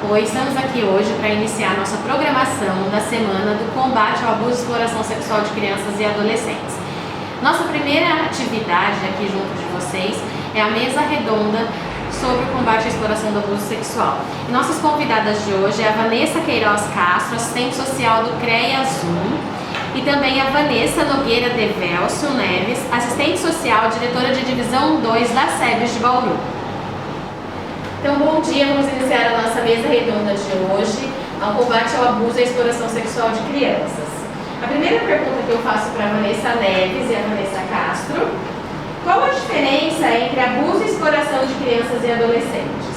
Oi, estamos aqui hoje para iniciar nossa programação da semana do combate ao abuso e exploração sexual de crianças e adolescentes. Nossa primeira atividade aqui junto de vocês é a mesa redonda sobre o combate à exploração do abuso sexual. E nossas convidadas de hoje é a Vanessa Queiroz Castro, assistente social do CREA Zoom, e também a Vanessa Nogueira Develcio Neves, assistente social, diretora de divisão 2 da SEBS de Bauru. Então, bom dia, vamos iniciar a nossa mesa redonda de hoje, ao combate ao abuso e à exploração sexual de crianças. A primeira pergunta que eu faço para a Vanessa Neves e a Vanessa Castro: qual a diferença entre abuso e exploração de crianças e adolescentes?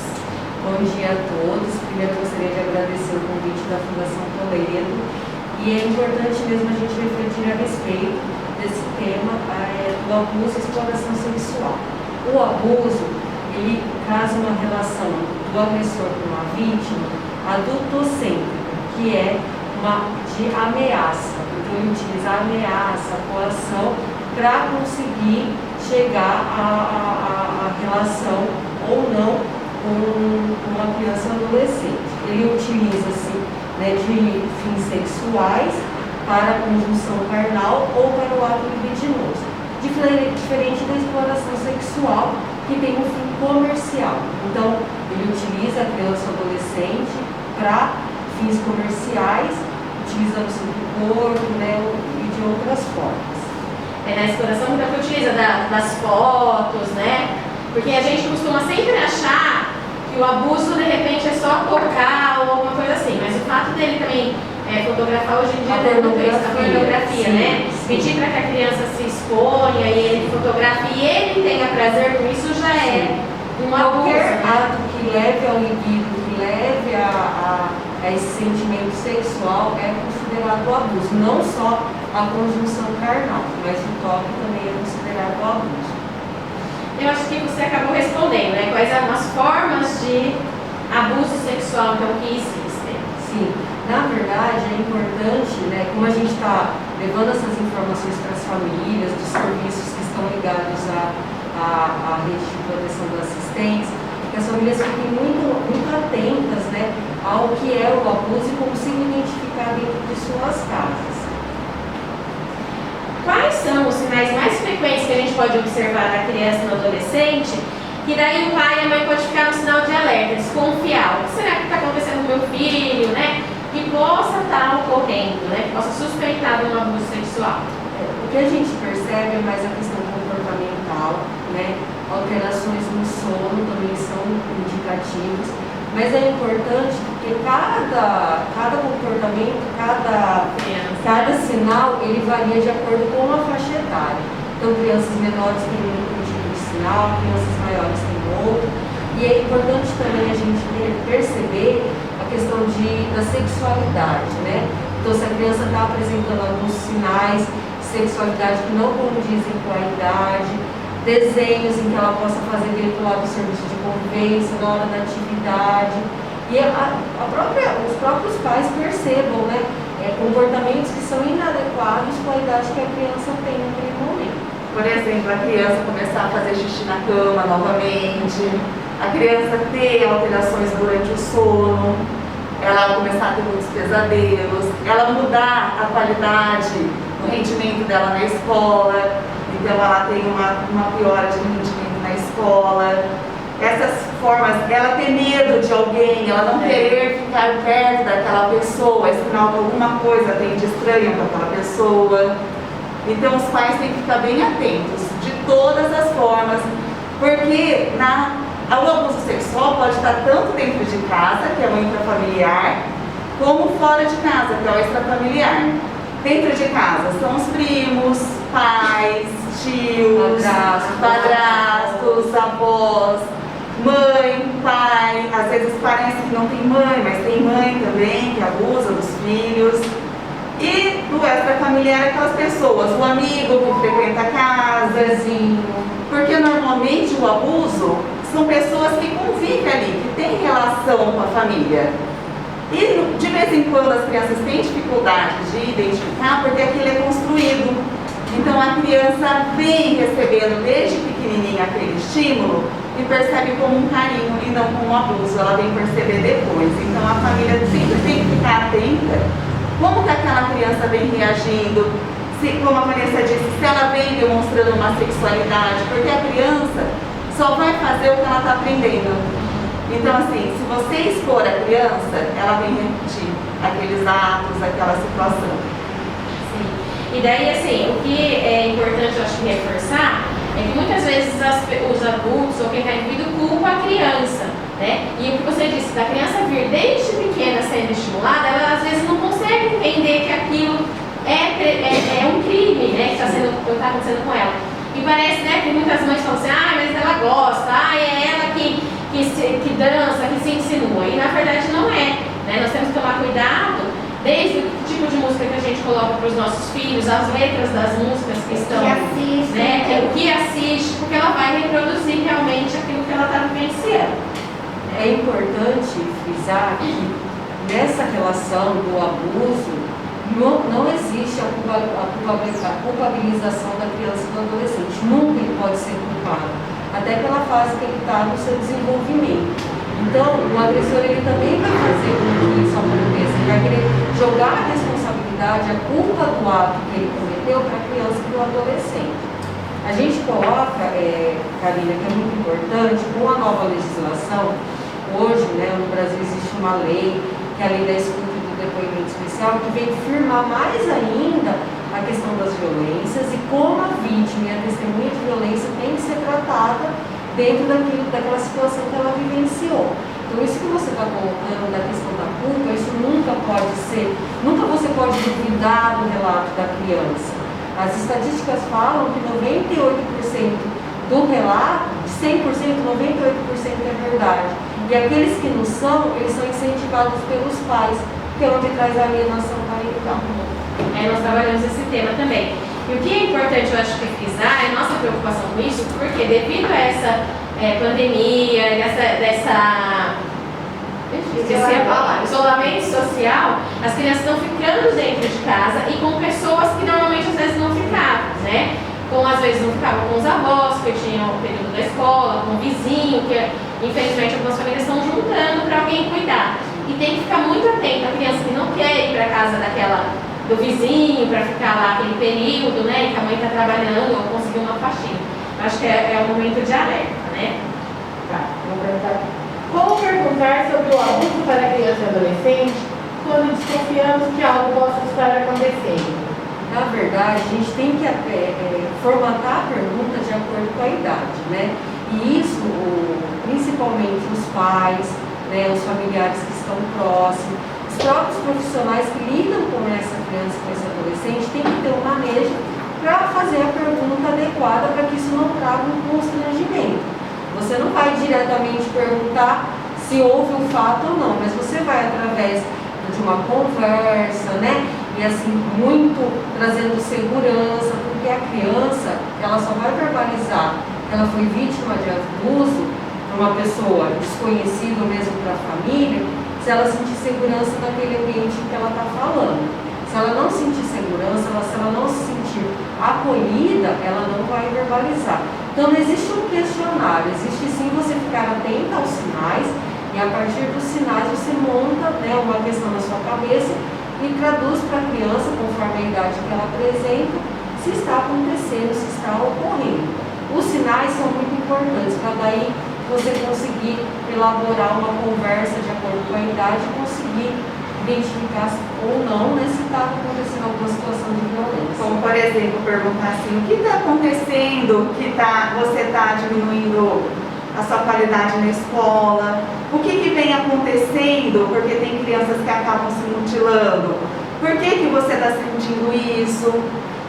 Bom dia a todos. Primeiro, eu gostaria de agradecer o convite da Fundação Toledo, e é importante mesmo a gente refletir a respeito desse tema do abuso e exploração sexual. O abuso, ele traz uma relação do agressor com uma vítima adultocêntrica, que é uma de ameaça. Então, ele utiliza a ameaça, a coação, para conseguir chegar à relação ou não com uma criança ou adolescente. Ele utiliza-se de fins sexuais para a conjunção carnal ou para o ato libidinoso. Diferente da exploração sexual, que tem um fim comercial. Então, ele utiliza a criança ou adolescente para fins comerciais, utilizando-se do corpo, e de outras formas. Na exploração, muita gente utiliza das fotos, Porque a gente costuma sempre achar que o abuso, de repente, é só tocar ou alguma coisa assim, mas o fato dele também fotografar hoje em dia a pornografia, pedir para que a criança se exponha e ele fotografe e ele tenha prazer com isso já é um abuso. Qualquer ato que leve ao libido, que leve a esse sentimento sexual é considerado abuso, não só a conjunção carnal, mas o toque também é considerado abuso. Eu acho que você acabou respondendo, Quais são as formas de abuso sexual então, que existem? Sim, na verdade é importante, como a gente está levando essas informações para as famílias, dos serviços que estão ligados à rede de proteção da assistência, que as famílias fiquem muito atentas ao que é o abuso e como se identificar dentro de suas casas. Quais são os sinais mais frequentes que a gente pode observar na criança e no adolescente, que daí o pai e a mãe pode ficar no sinal de alerta, desconfiar? O que será que está acontecendo com o meu filho, Que possa estar ocorrendo, Que possa suspeitar de um abuso sexual? O que a gente percebe é mais a questão comportamental, alterações no sono também são indicativos, mas é importante porque cada comportamento, cada sinal, ele varia de acordo com a faixa etária. Então, crianças menores têm um tipo de sinal, crianças maiores têm outro, e é importante também a gente perceber a questão da sexualidade, Então, se a criança está apresentando alguns sinais de sexualidade que não condizem com a idade, desenhos em que ela possa fazer dentro lá do serviço de convivência, na hora da atividade, e os próprios pais percebam, comportamentos que são inadequados com a idade que a criança tem naquele momento. Por exemplo, a criança começar a fazer xixi na cama novamente, a criança ter alterações durante o sono, ela começar a ter muitos pesadelos, ela mudar a qualidade do rendimento dela na escola, então ela tem uma piora de rendimento na escola. Essas formas, ela ter medo de alguém, ela não querer ficar perto daquela pessoa, é sinal que alguma coisa tem de estranho com aquela pessoa. Então os pais têm que ficar bem atentos de todas as formas, porque o abuso sexual pode estar tanto dentro de casa, que é o intrafamiliar, como fora de casa, que é o extrafamiliar. Dentro de casa são os primos, pais, tios, padrastos, avós, mãe, pai, às vezes parece que não tem mãe, mas tem mãe também que abusa dos filhos. E do extrafamiliar, aquelas pessoas, o amigo que frequenta a casa, porque normalmente o abuso são pessoas que convivem ali, que têm relação com a família. E de vez em quando as crianças têm dificuldade de identificar porque aquilo é construído. Então a criança vem recebendo desde pequenininha aquele estímulo e percebe como um carinho e não como um abuso, ela vem perceber depois. Então a família sempre tem que ficar atenta como que aquela criança vem reagindo, se, como a Vanessa disse, se ela vem demonstrando uma sexualidade, porque a criança só vai fazer o que ela está aprendendo. Então assim, se você expor a criança, ela vem repetir aqueles atos, aquela situação. Sim. E daí assim, o que é importante eu acho que reforçar é que muitas vezes os adultos ou quem está envolvido culpa a criança, né? E o que você disse, da criança vir desde pequena sendo estimulada, ela às vezes não consegue entender que aquilo é um crime, né? Que está acontecendo com ela. E parece, né, que muitas mães falam assim, mas ela gosta, é ela que dança, que se insinua. E na verdade não é, né? Nós temos que tomar cuidado desde o tipo de música que a gente coloca para os nossos filhos, as letras das músicas que estão, o que assiste, porque ela vai reproduzir realmente aquilo que ela está vivenciando. É importante frisar que nessa relação do abuso não existe a culpabilização da criança e do adolescente. Nunca ele pode ser culpado, até pela fase que ele está no seu desenvolvimento. Então, o agressor ele também vai fazer com que isso aconteça, ele vai querer jogar a responsabilidade, a culpa do ato que ele cometeu para a criança e para o adolescente. A gente coloca, Karina, que é muito importante, com a nova legislação, hoje, né, no Brasil existe uma lei, que é a lei da escuta e do depoimento especial, que vem firmar mais ainda a questão das violências e como a vítima e a testemunha de violência tem que ser tratada dentro daquela situação que ela vivenciou. Então isso que você está colocando da questão da culpa, isso nunca você pode duvidar do relato da criança. As estatísticas falam que 98% do relato, de 100%, 98% é verdade. E aqueles que não são, eles são incentivados pelos pais, que é onde traz a alienação parental. Nós trabalhamos esse tema também. E o que é importante, eu acho que frisar, é a nossa preocupação com isso, porque devido a essa pandemia, isolamento social, as crianças estão ficando dentro de casa e com pessoas que normalmente às vezes não ficavam, né? Às vezes não ficavam com os avós, que tinham o período da escola, com o vizinho, que infelizmente algumas famílias estão juntando para alguém cuidar. E tem que ficar muito atento, a criança que não quer ir para casa do vizinho para ficar lá aquele período, né, que a mãe está trabalhando ou conseguir uma faxina. Acho que é um momento de alerta, né? Tá, vamos perguntar. Como perguntar sobre o abuso para criança e adolescente quando desconfiamos que algo possa estar acontecendo? Na verdade, a gente tem que formatar a pergunta de acordo com a idade, né? E isso, principalmente os pais, né, os familiares que estão próximos, os próprios profissionais que lidam com essa criança, com esse adolescente, tem que ter um manejo para fazer a pergunta adequada para que isso não traga um constrangimento. Você não vai diretamente perguntar se houve um fato ou não, mas você vai através de uma conversa, né? E assim, muito trazendo segurança, porque a criança, ela só vai verbalizar que ela foi vítima de abuso para uma pessoa desconhecida ou mesmo para a família, se ela sentir segurança naquele ambiente em que ela está falando. Se ela não sentir segurança, se ela não se sentir acolhida, ela não vai verbalizar. Então não existe um questionário, existe sim você ficar atenta aos sinais e a partir dos sinais você monta, né, uma questão na sua cabeça e traduz para a criança, conforme a idade que ela apresenta, se está acontecendo, se está ocorrendo. Os sinais são muito importantes para daí você conseguir elaborar uma conversa de acordo com a idade e conseguir identificar ou não, né, se está acontecendo alguma situação de violência. Como, por exemplo, perguntar assim, o que está acontecendo que você está diminuindo a sua qualidade na escola? O que vem acontecendo? Porque tem crianças que acabam se mutilando. Por que você está sentindo isso?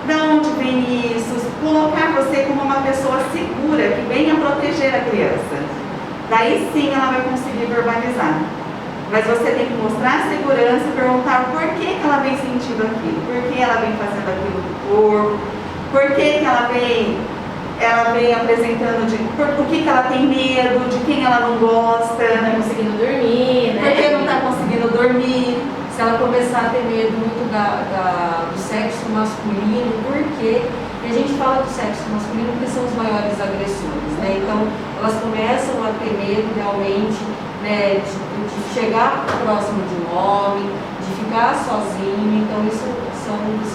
De onde vem isso? Colocar você como uma pessoa segura, que venha proteger a criança. Daí sim ela vai conseguir verbalizar. Mas você tem que mostrar a segurança e perguntar por que ela vem sentindo aquilo, por que ela vem fazendo aquilo do corpo, por que ela vem apresentando por que ela tem medo, de quem ela não gosta. Não está conseguindo dormir, né? Por que não está conseguindo dormir? Se ela começar a ter medo muito do sexo masculino, por quê? E a gente fala do sexo masculino porque são os maiores agressores, né? Então, elas começam a ter medo realmente, né, de chegar próximo de um homem, de ficar sozinho. Então, isso são os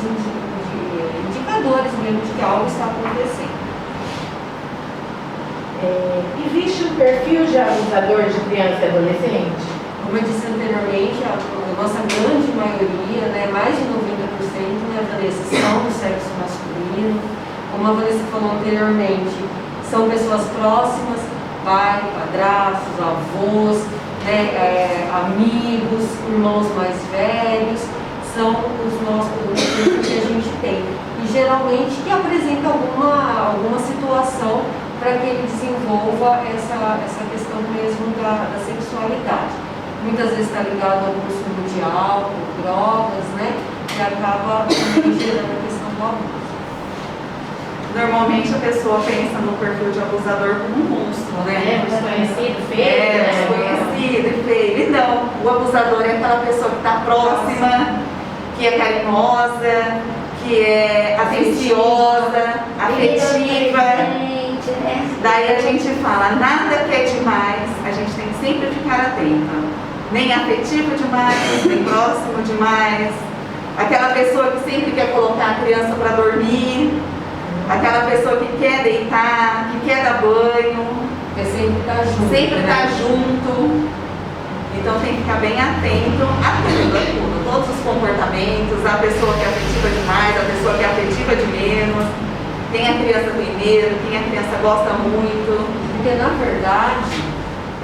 indicadores mesmo de que algo está acontecendo. Existe um perfil de abusador de criança e adolescente? Como eu disse anteriormente, a nossa grande maioria, né, mais de 90%, né, Vanessa, são do sexo masculino. Como a Vanessa falou anteriormente, são pessoas próximas, pai, padrastos, avós, né, amigos, irmãos mais velhos, são os nossos que a gente tem. E geralmente que apresenta alguma situação para que ele desenvolva essa questão mesmo da sexualidade. Muitas vezes está ligado ao consumo de álcool, drogas, né? Que acaba gerando a questão do abuso. Normalmente a pessoa pensa no perfil de abusador como um monstro, né? Desconhecido, feio, Desconhecido e feio. E não, o abusador é aquela pessoa que está próxima, que é carinhosa, que é atenciosa, afetiva. Daí a gente fala, nada que é demais, a gente tem que sempre ficar atenta. Nem afetivo demais, nem próximo demais. Aquela pessoa que sempre quer colocar a criança para dormir, aquela pessoa que quer deitar, que quer dar banho, que sempre está junto. Sempre está junto. Então tem que ficar bem atento a tudo, todos os comportamentos, a pessoa que é afetiva demais, a pessoa que é afetiva de menos. Tem a criança primeiro, quem a criança gosta muito. Porque na verdade,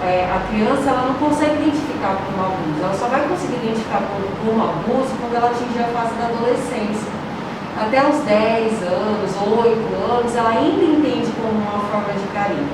a criança ela não consegue identificar como abuso. Ela só vai conseguir identificar como abuso quando ela atingir a fase da adolescência. Até os 10 anos, 8 anos, ela ainda entende como uma forma de carinho.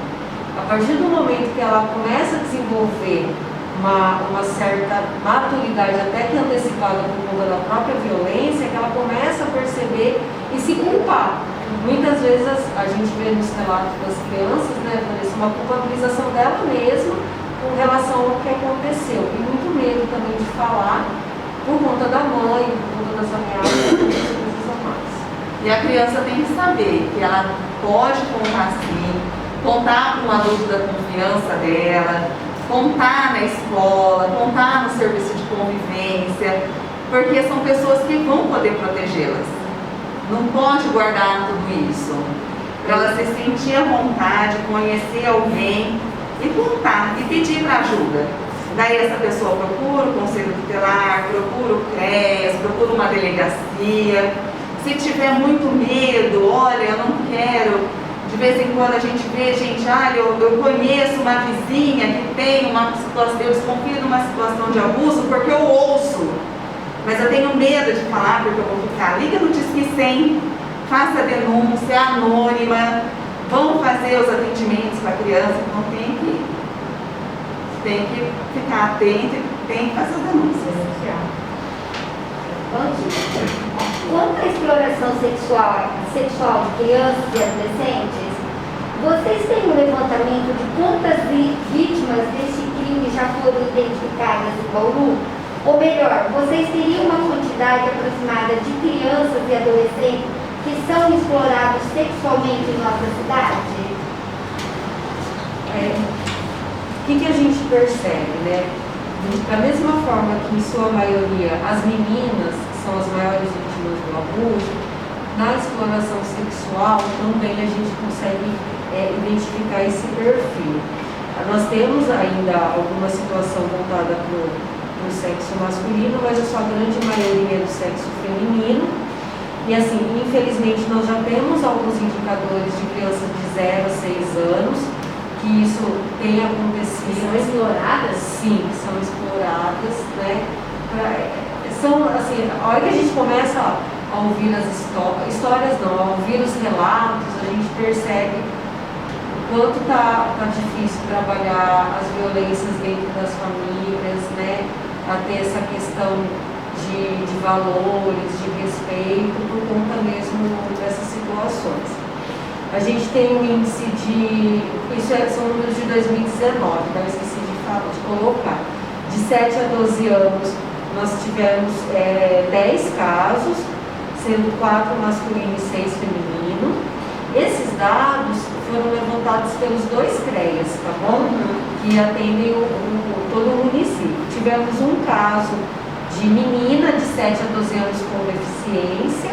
A partir do momento que ela começa a desenvolver uma certa maturidade, até que antecipada por conta da própria violência, que ela começa a perceber e se culpar. Muitas vezes a gente vê nos relatos das crianças, né, uma culpabilização dela mesma com relação ao que aconteceu. E muito medo também de falar por conta da mãe, por conta das ameaças, por conta das coisas a mais. E a criança tem que saber que ela pode contar sim, contar com um adulto da confiança dela, contar na escola, contar no serviço de convivência, porque são pessoas que vão poder protegê-las. Não pode guardar tudo isso. Para ela se sentir à vontade, conhecer alguém e contar e pedir para ajuda. Daí essa pessoa procura o conselho tutelar, procura o CREAS, procura uma delegacia. Se tiver muito medo, olha, eu não quero. De vez em quando a gente vê, gente, olha, eu conheço uma vizinha que tem uma situação, eu desconfio de uma situação de abuso porque eu ouço. Mas eu tenho medo de falar porque eu vou ficar. Liga no Disque 100, faça a denúncia, é anônima, vão fazer os atendimentos para a criança, então tem que ficar atento e tem que fazer as denúncias. Bom dia. Quanto à exploração sexual de crianças e adolescentes, vocês têm um levantamento de quantas vítimas desse crime já foram identificadas em Bauru? Ou melhor, vocês teriam uma quantidade aproximada de crianças e adolescentes que são explorados sexualmente em nossa cidade? O que a gente percebe, né? Da mesma forma que, em sua maioria, as meninas são as maiores vítimas do abuso, na exploração sexual também a gente consegue identificar esse perfil. Nós temos ainda alguma situação voltada para o sexo masculino, mas a sua grande maioria é do sexo feminino. E assim, infelizmente, nós já temos alguns indicadores de crianças de 0 a 6 anos, que isso tem acontecido. São exploradas? Sim, são exploradas, né? São, assim, a hora que a gente começa a ouvir as histórias não, a ouvir os relatos, a gente percebe o quanto tá difícil trabalhar as violências dentro das famílias, né? A ter essa questão de valores, de respeito, por conta mesmo dessas situações. A gente tem um índice são números de 2019, então eu esqueci de colocar. De 7 a 12 anos, nós tivemos 10 casos, sendo 4 masculinos e 6 femininos. Esses dados foram levantados pelos 2 CREAs, tá bom? Que atendem todo o município. Tivemos um caso de menina de 7 a 12 anos com deficiência.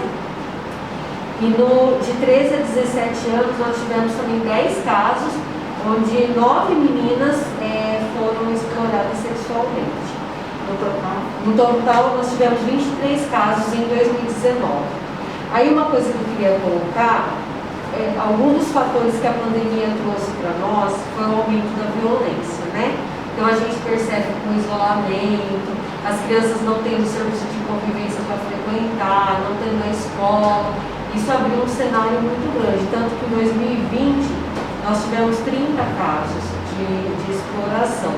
E de 13 a 17 anos nós tivemos também 10 casos, onde 9 meninas foram exploradas sexualmente. No total nós tivemos 23 casos em 2019. Aí uma coisa que eu queria colocar, alguns dos fatores que a pandemia trouxe para nós foi o aumento da violência, né? Então a gente percebe que com o isolamento, as crianças não tendo serviço de convivência para frequentar, não tendo a escola, isso abriu um cenário muito grande, tanto que em 2020 nós tivemos 30 casos de exploração.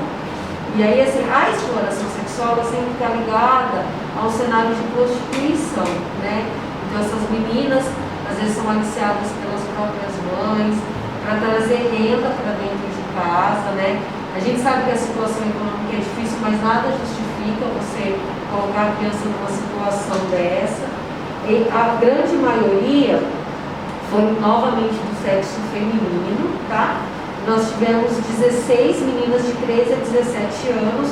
E aí, assim, a exploração sexual sempre está ligada ao cenário de prostituição, né? Então essas meninas, às vezes, são aliciadas pelas próprias mães, para trazer renda para dentro de casa, né? A gente sabe que a situação econômica é difícil, mas nada justifica você colocar a criança numa situação dessa. E a grande maioria foi novamente do sexo feminino, tá? Nós tivemos 16 meninas de 13 a 17 anos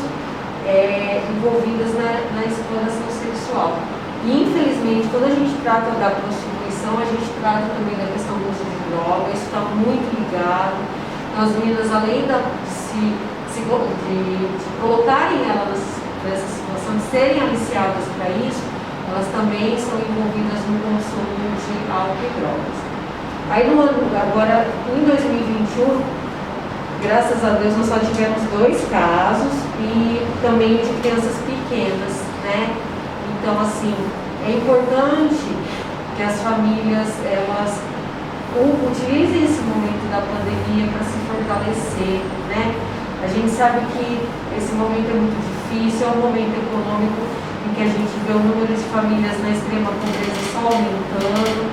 envolvidas na exploração sexual. E infelizmente, quando a gente trata da prostituição, a gente trata também da questão do uso de droga, isso está muito ligado. Então, as meninas, além de colocarem elas nessa situação, de serem aliciadas para isso, elas também são envolvidas no consumo de álcool e drogas. Aí agora, em 2021, graças a Deus, nós só tivemos 2 casos e também de crianças pequenas, né? Então, assim, é importante que as famílias, elas utilizem esse momento da pandemia para se fortalecer, né? A gente sabe que esse momento é muito difícil, é um momento econômico em que a gente vê o número de famílias na extrema pobreza só aumentando,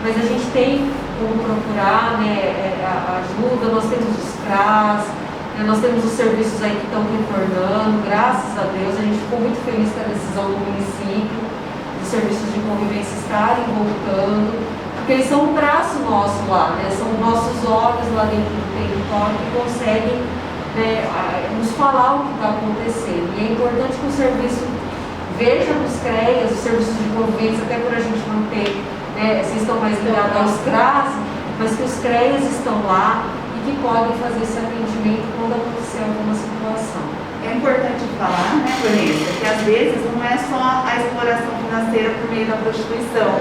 mas a gente tem como procurar, né, a ajuda. Nós temos os CRAS, né, nós temos os serviços aí que estão retornando, graças a Deus. A gente ficou muito feliz com a decisão do município, dos serviços de convivência estarem voltando, porque eles são um braço nosso lá, né, são nossos olhos lá dentro do território que conseguem, né, nos falar o que está acontecendo. E é importante que o serviço veja nos CREAs, os serviços de convivência, até por a gente não ter, né, vocês estão mais ligados aos CRAS, mas que os CREAs estão lá e que podem fazer esse atendimento quando acontecer alguma situação. É importante falar, né, Vanessa, que às vezes não é só a exploração financeira por meio da prostituição.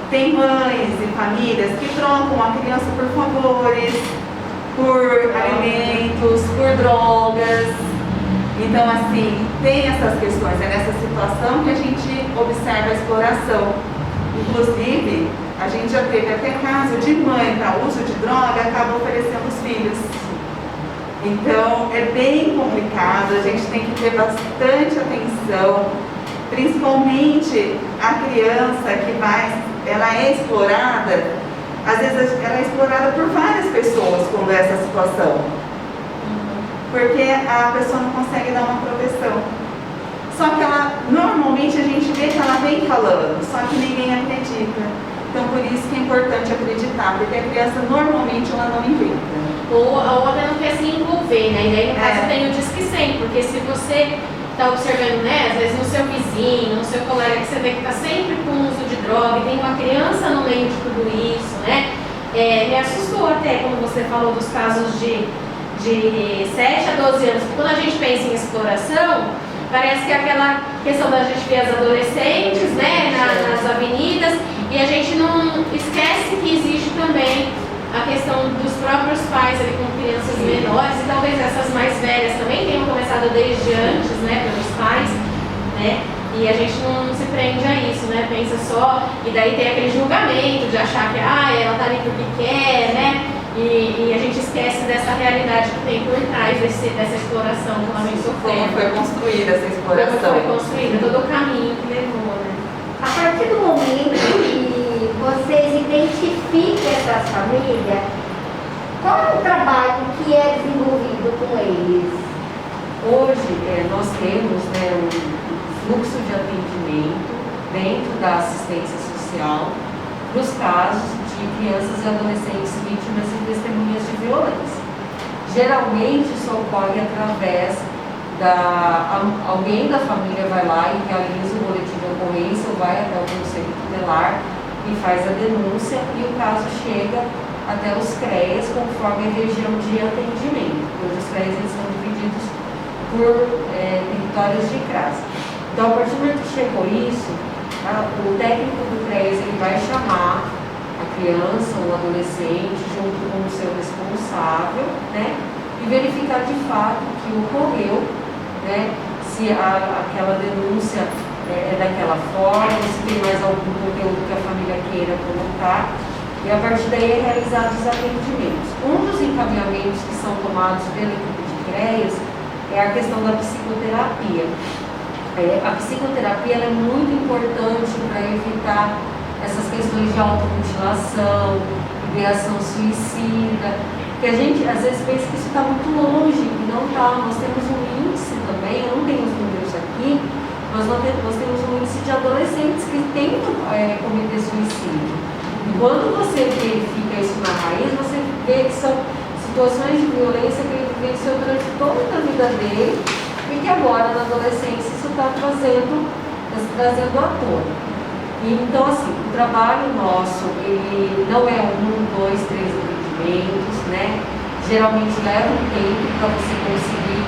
Tem mães e famílias que trocam a criança por favores, por alimentos, por drogas. Então, assim, tem essas questões, é nessa situação que a gente observa a exploração. Inclusive, a gente já teve até caso de mãe para uso de droga acaba oferecendo os filhos. Então, é bem complicado, a gente tem que ter bastante atenção, principalmente a criança que ela é explorada, às vezes ela é explorada por várias pessoas quando é essa situação. Porque a pessoa não consegue dar uma proteção. Só que normalmente a gente vê que ela vem falando, só que ninguém acredita. Então por isso que é importante acreditar, porque a criança normalmente ela não inventa. Ou até não quer se envolver, né? E daí no caso tem o Disque 100, porque se você está observando, né, às vezes no seu vizinho, no seu colega, que você vê que está sempre com uso de droga e tem uma criança no meio de tudo isso, né? Me assustou até quando você falou dos casos de 7 a 12 anos, porque quando a gente pensa em exploração, parece que é aquela questão da gente ver as adolescentes, né, nas avenidas, e a gente não esquece que existe também a questão dos próprios pais ali com crianças menores, e talvez essas mais velhas também tenham começado desde antes, né, pelos pais, né, e a gente não se prende a isso, né, pensa só, e daí tem aquele julgamento de achar que, ela tá ali porque quer, né, e a gente esquece dessa realidade que tem por trás dessa exploração que ela vem sofrendo. Como foi construída essa exploração? Como foi construída, todo o caminho que levou, né. A partir do momento que vocês identificam essas famílias, qual é o trabalho que é desenvolvido com eles? Hoje, nós temos, né, um fluxo de atendimento dentro da assistência social para os casos de crianças e adolescentes vítimas e testemunhas de violência. Geralmente isso ocorre através alguém da família vai lá e realiza o boletim de ocorrência ou vai até o conselho tutelar e faz a denúncia e o caso chega até os CREAs conforme a região de atendimento. Hoje os CREAs eles são divididos por territórios de CRAS. Então, a partir do momento que chegou isso, o técnico do CREAS ele vai chamar a criança ou o adolescente junto com o seu responsável, né, e verificar de fato o que ocorreu, né, se aquela denúncia é daquela forma, se tem mais algum conteúdo que a família queira colocar, e a partir daí é realizado os atendimentos. Um dos encaminhamentos que são tomados pela equipe de CREAS é a questão da psicoterapia. A psicoterapia ela é muito importante para evitar essas questões de automutilação, ideação suicida, que a gente às vezes pensa que isso está muito longe, e não está. Nós temos um índice também, eu não tenho os números aqui, mas nós temos um índice de adolescentes que tentam cometer suicídio. E quando você verifica isso na raiz, você vê que são situações de violência que ele vivenciou durante toda a vida dele e que agora na adolescência isso está trazendo à tona. Então, assim, o trabalho nosso, ele não é 1, 2, 3 atendimentos, né? Geralmente leva um tempo para você conseguir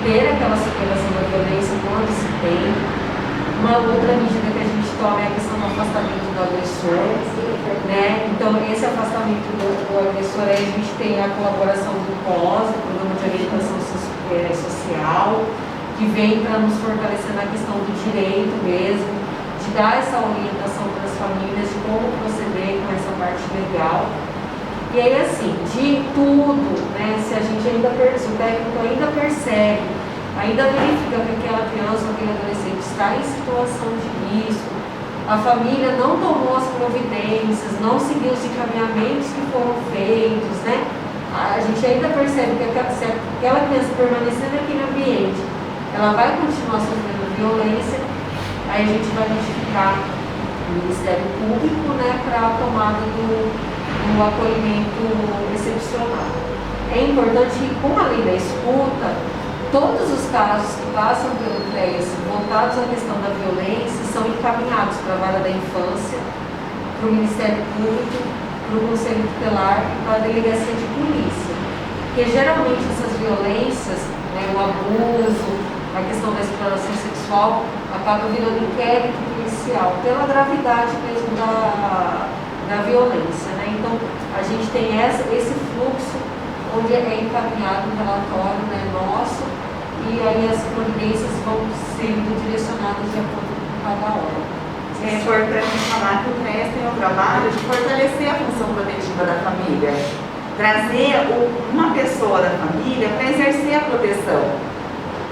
ter aquela superação da violência quando se tem. Uma outra medida que a gente toma é a questão do afastamento do agressor, né? Então, esse afastamento do agressor, aí a gente tem a colaboração do POS, o Programa de Orientação Social, que vem para nos fortalecer na questão do direito mesmo, de dar essa orientação para as famílias de como proceder com essa parte legal. E aí, assim, de tudo, né, se a gente ainda, se o técnico ainda percebe, ainda verifica que aquela criança ou aquele adolescente está em situação de risco, a família não tomou as providências, não seguiu os encaminhamentos que foram feitos, né, a gente ainda percebe que se aquela criança permanecer naquele ambiente, ela vai continuar sofrendo violência, aí a gente vai notificar o Ministério Público, né, para a tomada do acolhimento excepcional. É importante que, com a lei da escuta, todos os casos que passam pelo CREAS voltados à questão da violência são encaminhados para a vara da infância, para o Ministério Público, para o Conselho Tutelar e para a Delegacia de Polícia. Porque geralmente essas violências, né, o abuso, a questão da exploração sexual, acaba virando inquérito policial, pela gravidade mesmo da violência, né? Então, a gente tem esse fluxo onde é encaminhado um relatório, né, nosso, e aí as providências vão sendo direcionadas de acordo com cada hora. É importante falar que o CREAS tem o trabalho de fortalecer a função protetiva da família, trazer uma pessoa da família para exercer a proteção,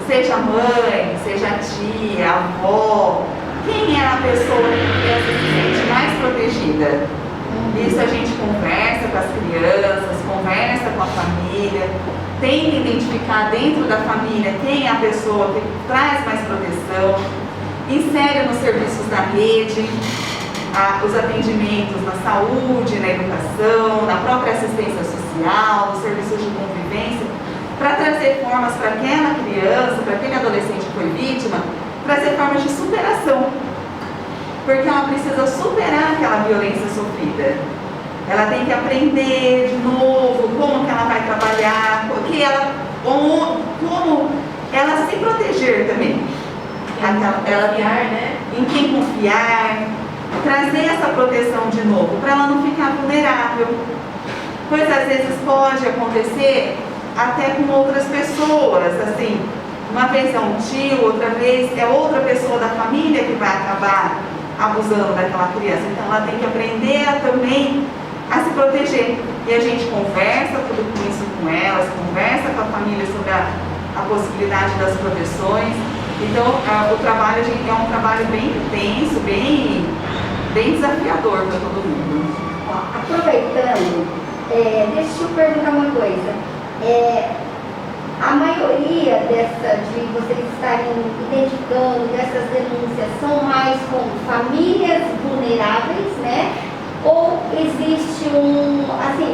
seja mãe, seja tia, avó, quem é a pessoa que a criança se sente mais protegida. Isso a gente conversa com as crianças, conversa com a família, tenta identificar dentro da família quem é a pessoa que traz mais proteção, insere nos serviços da rede, os atendimentos na saúde, na educação, na própria assistência social, nos serviços de convivência, para trazer formas para aquela criança, para aquele adolescente que foi vítima, trazer formas de superação. Porque ela precisa superar aquela violência sofrida. Ela tem que aprender de novo como que ela vai trabalhar, como ela se proteger também. Em quem confiar, trazer essa proteção de novo, para ela não ficar vulnerável. Pois às vezes pode acontecer até com outras pessoas, assim, uma vez é um tio, outra vez é outra pessoa da família que vai acabar abusando daquela criança. Então ela tem que aprender também a se proteger. E a gente conversa tudo isso com elas, conversa com a família sobre a possibilidade das proteções. Então o trabalho é um trabalho bem intenso, bem desafiador para todo mundo. Aproveitando, deixa eu perguntar uma coisa. A maioria de vocês estarem identificando dessas denúncias são mais com famílias vulneráveis, né? Ou existe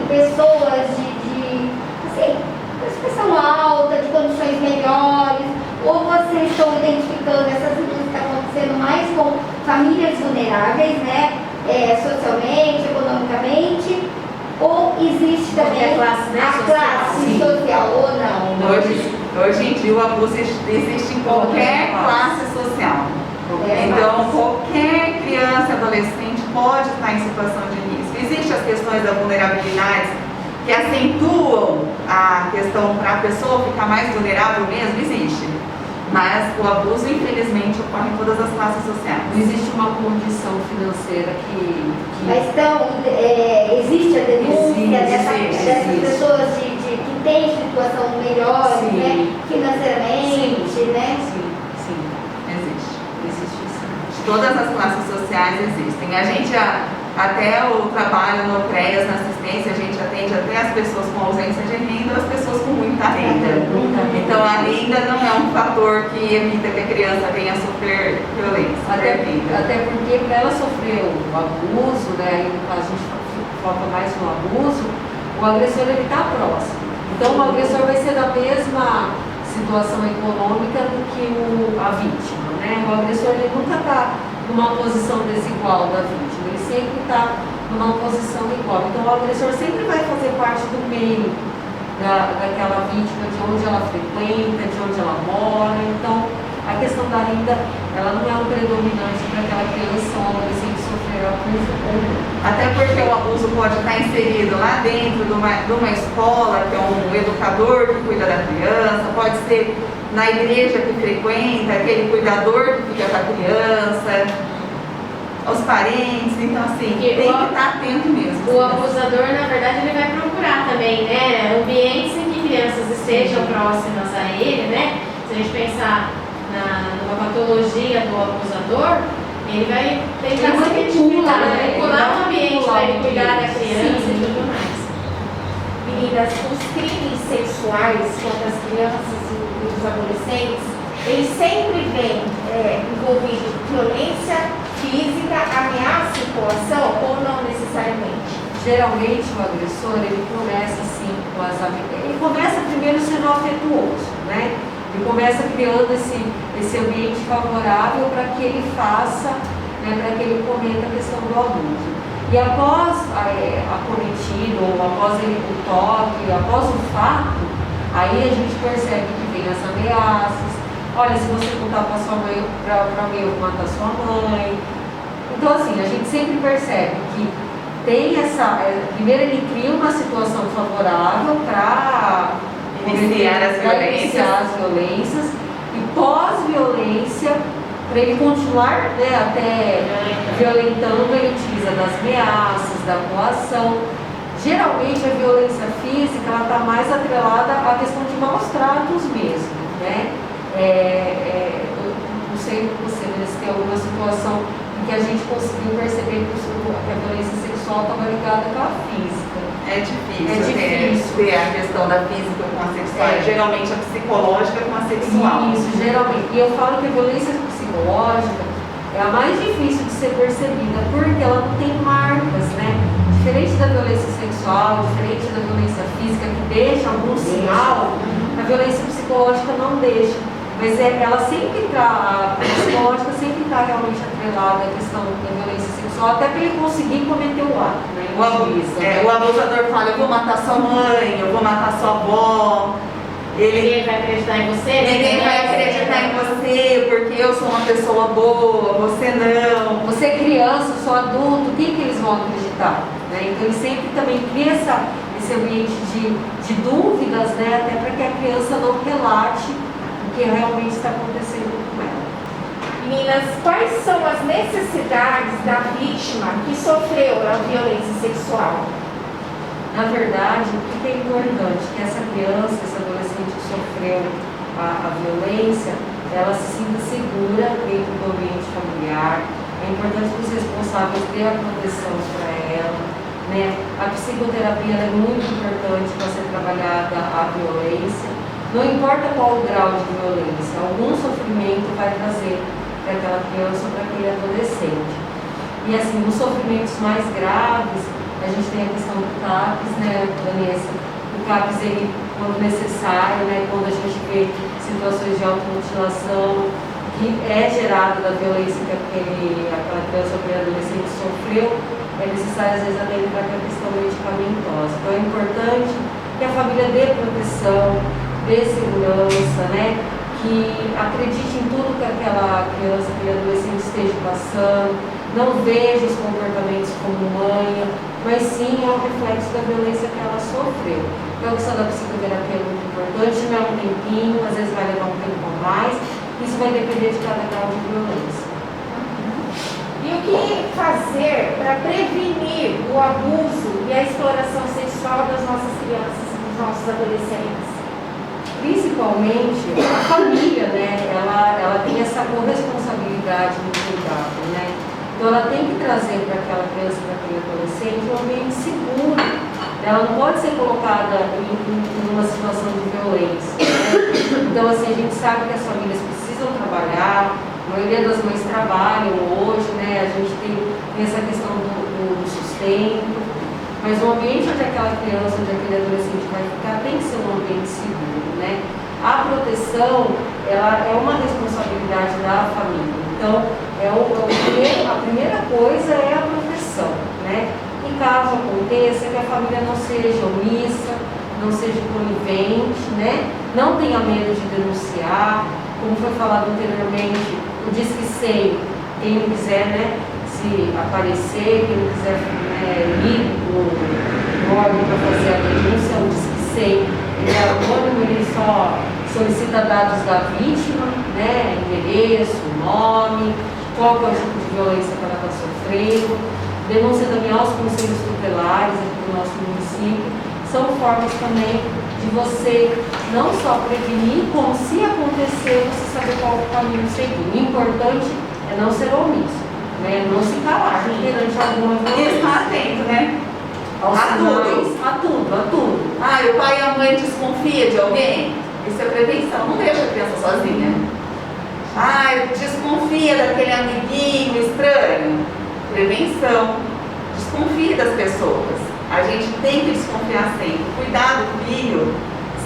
pessoas assim, expressão alta, de condições melhores, ou vocês estão identificando essas coisas que estão acontecendo mais com famílias vulneráveis, né? Socialmente, economicamente, ou existe também a classe social, ou não? Hoje em dia o abuso existe em qualquer classe social. Então, qualquer criança, adolescente pode estar em situação de risco. Existem as questões da vulnerabilidade que acentuam a questão para a pessoa ficar mais vulnerável mesmo, existe. Mas o abuso, infelizmente, ocorre em todas as classes sociais. Não existe uma condição financeira que... Mas então, existe a denúncia dessas pessoas que têm situação melhor, né, financeiramente, né? Sim, existe. Existe sim. Todas as classes sociais existem. A gente, até o trabalho no CREAS, na assistência, a gente atende até as pessoas com ausência de renda, as pessoas com muita renda. Então a renda não é um fator que evita que a criança venha a sofrer violência. Até porque para ela sofrer o abuso, né, aí no caso a gente foca mais no abuso, o agressor ele está próximo. Então o agressor vai ser da mesma situação econômica do que a vítima, né? O agressor ele nunca está numa posição desigual da vítima, ele sempre está numa posição igual. Então o agressor sempre vai fazer parte do meio daquela vítima, de onde ela frequenta, de onde ela mora. Então a questão da renda, ela não é um predominante para aquela criança ou adolescente sofrer abuso ou não. Até porque o abuso pode estar inserido lá dentro de uma escola, que é um educador que cuida da criança, pode ser na igreja que frequenta, aquele cuidador que fica com a criança, os parentes. Então assim, tem que estar atento mesmo. O abusador, na verdade, ele vai procurar também, né, ambientes em que crianças estejam próximas a ele, né? Se a gente pensar numa patologia do abusador, ele vai tentar manipular o ambiente para ele cuidar da criança e tudo mais. Meninas, os crimes sexuais contra as crianças e os adolescentes, eles sempre vêm envolvidos violência física, ameaça e coação, ou não necessariamente? Geralmente o agressor, ele começa assim, ele começa primeiro sendo afetuoso, né? Ele começa criando esse ambiente favorável para que ele faça, né, para que ele cometa a questão do abuso. E após acometido, ou após o toque, após o fato, aí a gente percebe que vem as ameaças. Olha, se você contar para sua mãe, para alguém, eu vou matar sua mãe. Então assim, a gente sempre percebe que tem primeiro ele cria uma situação favorável para iniciar as violências e pós-violência, para ele continuar, né, até violentando, ele utiliza das ameaças, da coação. Geralmente a violência física está mais atrelada à questão de maus tratos mesmo, né? Não sei se tem alguma situação em que a gente conseguiu perceber que a violência sexual estava ligada com a física. É difícil ter a questão da física com a sexual. Geralmente a psicológica com a sexual. Isso, geralmente. E eu falo que a violência psicológica é a mais difícil de ser percebida, porque ela não tem marcas, né? Diferente da violência sexual, diferente da violência física, que deixa algum sinal, a violência psicológica não deixa. Mas ela sempre está, a psicológica sempre está realmente atrelada à questão da violência sexual, até para ele conseguir cometer o ato, né? O abusador fala, eu vou matar sua mãe, eu vou matar sua avó. Ninguém vai acreditar em você? Ninguém vai acreditar em você, porque eu sou uma pessoa boa, você não. Você é criança, eu sou adulto, quem que eles vão acreditar? Né? Então ele sempre também cria esse ambiente de dúvidas, né? Até para que a criança não relate o que realmente está acontecendo com ela. Meninas, quais são as necessidades da vítima que sofreu a violência sexual? Na verdade, o que é importante? Que essa criança, esse adolescente que sofreu a violência, ela se sinta segura dentro do ambiente familiar. É importante que os responsáveis dêem a proteção para ela, né? A psicoterapia é muito importante para ser trabalhada a violência. Não importa qual o grau de violência, algum sofrimento vai trazer para aquela criança ou para aquele adolescente. E assim, os sofrimentos mais graves, a gente tem a questão do CAPS, né, Vanessa? O CAPS, ele, quando necessário, né, quando a gente vê situações de automutilação, que é gerada da violência que aquela criança ou adolescente sofreu, é necessário às vezes até entrar com a questão medicamentosa. Então é importante que a família dê proteção, dê segurança, né? Que acredite em tudo que aquela criança, aquele adolescente esteja passando, não veja os comportamentos como manha, mas sim é um reflexo da violência que ela sofreu. Então a questão da psicoterapia é muito importante, não é um tempinho, às vezes vai levar um tempo a mais, isso vai depender de cada grau de violência. E o que fazer para prevenir o abuso e a exploração sexual das nossas crianças e dos nossos adolescentes? Principalmente a família, né? Ela tem essa corresponsabilidade no cuidado, né? Então ela tem que trazer para aquela criança, para aquele adolescente, um ambiente seguro. Ela não pode ser colocada em uma situação de violência, né? Então assim, a gente sabe que as famílias precisam trabalhar, a maioria das mães trabalham hoje, né? A gente tem essa questão do sustento, mas o ambiente onde aquela criança, onde aquele adolescente vai ficar, tem que ser um ambiente seguro, né? A proteção, ela é uma responsabilidade da família. Então, a primeira coisa é a proteção, né? E caso aconteça, que a família não seja omissa, não seja conivente, né? Não tenha medo de denunciar, como foi falado anteriormente, o Disque 100, quem não quiser, né, se aparecer, quem não quiser ir no órgão para fazer a denúncia, o Disque 100, ele é anônimo, ele só solicita dados da vítima, né, endereço, nome, qual é o tipo de violência que ela está sofrendo, denúncia também aos conselhos tutelares aqui do nosso município, são formas também de você não só prevenir, como se acontecer, você saber qual o caminho seguir. O importante é não ser omisso, né? Não se calar perante alguma violência. E estar atento, né? A tudo. Ah, o pai e a mãe desconfia de alguém? Isso é prevenção, não deixa a criança sozinha. Ah, desconfia daquele amiguinho estranho? Prevenção. Desconfie das pessoas. A gente tem que desconfiar sempre. Cuidar do filho,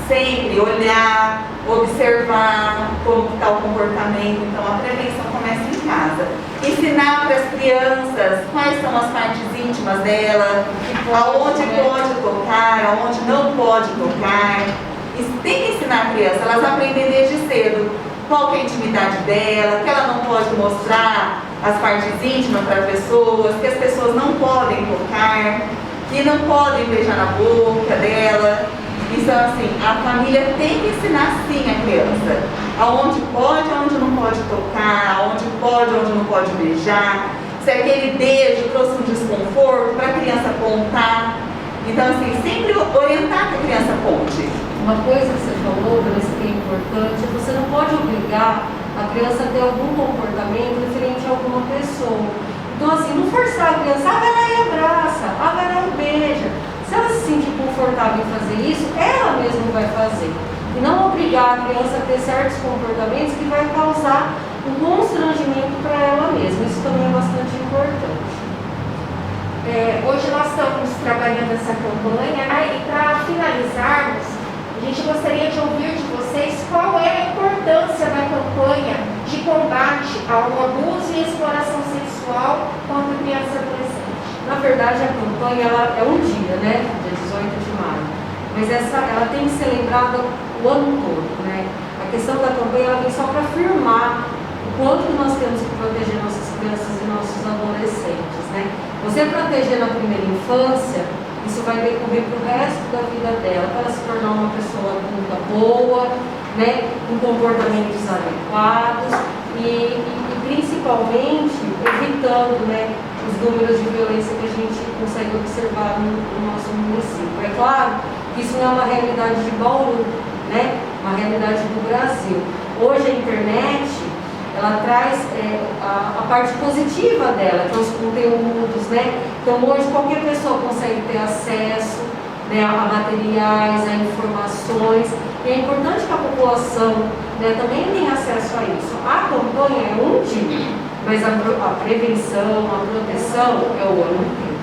sempre olhar, observar como está o comportamento. Então a prevenção começa em casa. Ensinar para as crianças quais são as partes íntimas dela, aonde pode tocar, aonde não pode tocar. Isso tem que ensinar a criança, elas aprendem desde cedo qual que é a intimidade dela, que ela não pode mostrar as partes íntimas para pessoas, que as pessoas não podem tocar, que não podem beijar na boca dela. Então, assim, a família tem que ensinar sim a criança aonde pode, aonde não pode tocar, aonde pode, onde não pode beijar. Se aquele beijo trouxe um desconforto, para a criança contar. Então, assim, sempre orientar que a criança conte. Uma coisa que você falou, Vanessa, que é importante, é você não pode obrigar a criança a ter algum comportamento referente a alguma pessoa. Então, assim, não forçar a criança, vai lá e abraça, vai lá e beija. Se ela se sentir confortável em fazer isso, ela mesma vai fazer. E não obrigar a criança a ter certos comportamentos que vai causar um constrangimento para ela mesma. Isso também é bastante importante. Hoje nós estamos trabalhando essa campanha, né? E para finalizarmos, a gente gostaria de ouvir de vocês qual é a importância da campanha de combate ao abuso e exploração sexual contra crianças e adolescentes. Na verdade, a campanha ela é um dia, né? Dia 18 de maio. Mas ela tem que ser lembrada o ano todo, né? A questão da campanha ela vem só para afirmar o quanto que nós temos que proteger nossas crianças e nossos adolescentes, né? Você proteger na primeira infância, isso vai decorrer para o resto da vida dela, para ela se tornar uma pessoa adulta boa, né? Com comportamentos adequados e principalmente evitando, né? Os números de violência que a gente consegue observar no nosso município. É claro que isso não é uma realidade de Bauru, né? Uma realidade do Brasil. Hoje a internet, ela traz a parte positiva dela, que é os conteúdos, né? Então hoje qualquer pessoa consegue ter acesso, né, a materiais, a informações. E é importante que a população, né, também tenha acesso a isso. A campanha é um dia. mas a prevenção, a proteção é o ano inteiro.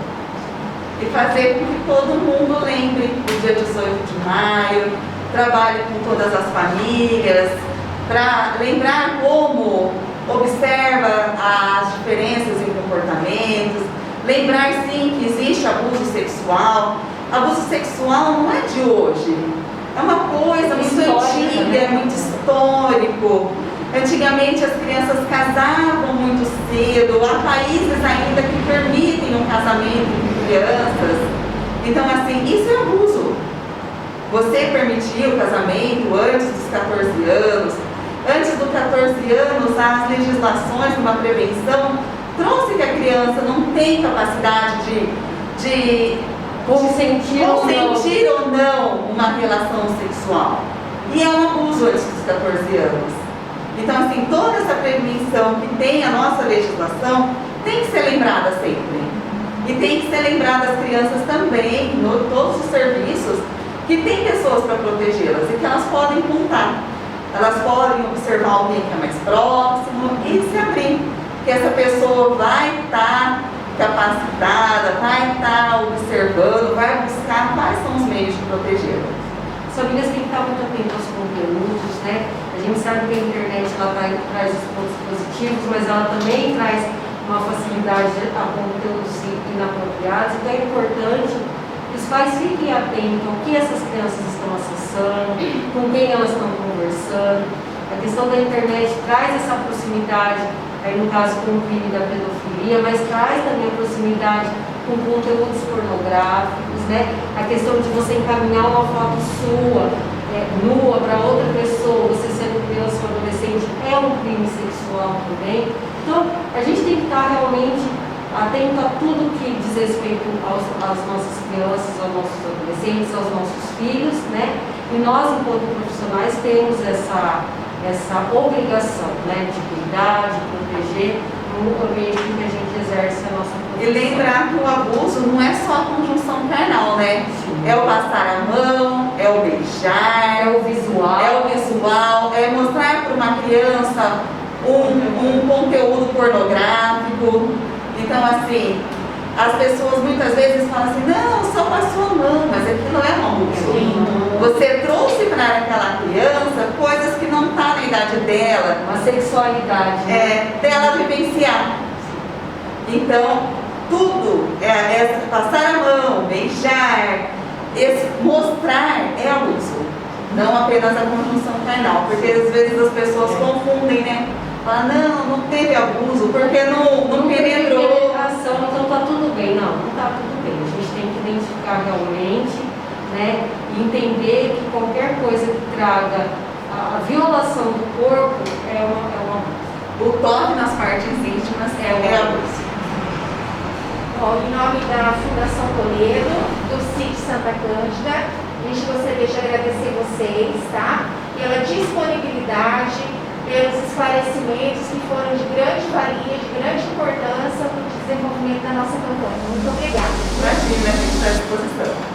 E fazer com que todo mundo lembre do dia 18 de maio, trabalhe com todas as famílias, para lembrar como observa as diferenças em comportamentos, lembrar sim que existe abuso sexual. Abuso sexual não é de hoje, é uma coisa muito antiga, né? é muito histórico. Antigamente as crianças casavam muito cedo, há países ainda que permitem um casamento com crianças. Então assim, isso é abuso. Você permitir o casamento antes dos 14 anos, antes dos 14 anos, as legislações de uma prevenção trouxe que a criança não tem capacidade de consentir ou não uma relação sexual. E é um abuso antes dos 14 anos. Então, assim, toda essa prevenção que tem a nossa legislação tem que ser lembrada sempre. E tem que ser lembrada as crianças também, em todos os serviços, que tem pessoas para protegê-las e que elas podem contar. Elas podem observar alguém que é mais próximo e se abrir. Que essa pessoa vai estar capacitada, vai estar observando, vai buscar quais são os meios de protegê-la. As famílias têm que estar muito atentas aos conteúdos, né? A gente sabe que a internet ela traz os pontos positivos, mas ela também traz uma facilidade a conteúdos inapropriados. Então é importante que os pais fiquem atentos ao que essas crianças estão acessando, com quem elas estão conversando. A questão da internet traz essa proximidade, aí no caso com o crime da pedofilia, mas traz também a proximidade com conteúdos pornográficos, né? A questão de você encaminhar uma foto sua, nua, para outra pessoa, você sendo criança ou adolescente, é um crime sexual também. Então, a gente tem que estar realmente atento a tudo que diz respeito às nossas crianças, aos nossos adolescentes, aos nossos filhos, né? E nós, enquanto profissionais, temos essa obrigação, né, de cuidar, de proteger no ambiente em que a gente exerce a nossa profissão. E lembrar que o abuso não é só a conjunção carnal, né? Sim. É o passar a mão, é o beijar, É o visual, é mostrar para uma criança um conteúdo pornográfico. Então, assim, as pessoas muitas vezes falam assim, não, só passou a mão, mas aquilo é um abuso. Você trouxe para aquela criança coisas que não estão na idade dela, uma sexualidade, né? dela vivenciar. Então, tudo, passar a mão, beijar, mostrar é abuso. Não apenas a conjunção carnal, porque às vezes as pessoas confundem, né? Falam, não teve abuso, porque não penetrou. Então tá tudo bem. Não tá tudo bem. A gente tem que identificar realmente, né? E entender que qualquer coisa que traga a violação do corpo é uma O toque nas partes íntimas é abuso. Bom, em nome da Fundação Toledo, do CIT Santa Cândida, a gente gostaria de agradecer vocês, tá? Pela disponibilidade, pelos esclarecimentos que foram de grande valia, de grande importância para o desenvolvimento da nossa campanha. Muito obrigada. Imagina, a gente está à disposição.